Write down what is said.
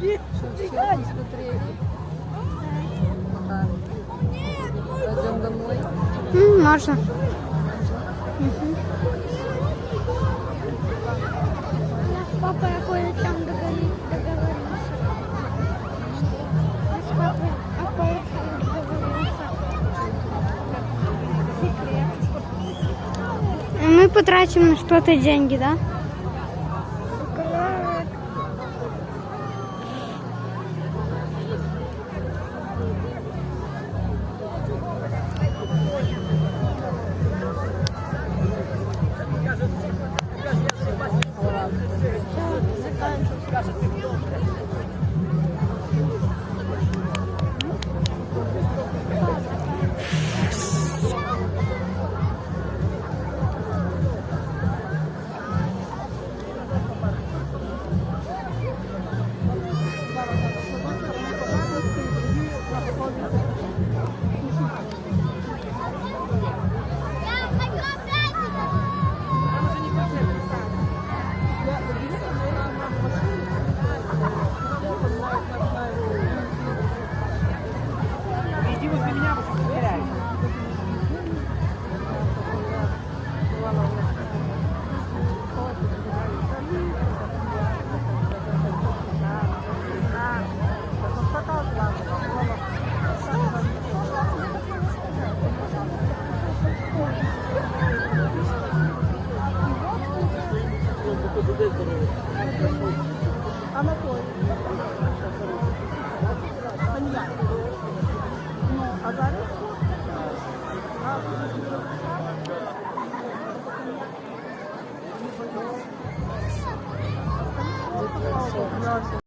Посмотри. Пойдем домой. Можно. Папа, я кое-чем договорился. Мы с папой о кое-чем договорился. Секрет. Мы потратим на что-то деньги, да? Иди возле меня, вот проверяй. Анатолий. Понятно. Ну, а зараз?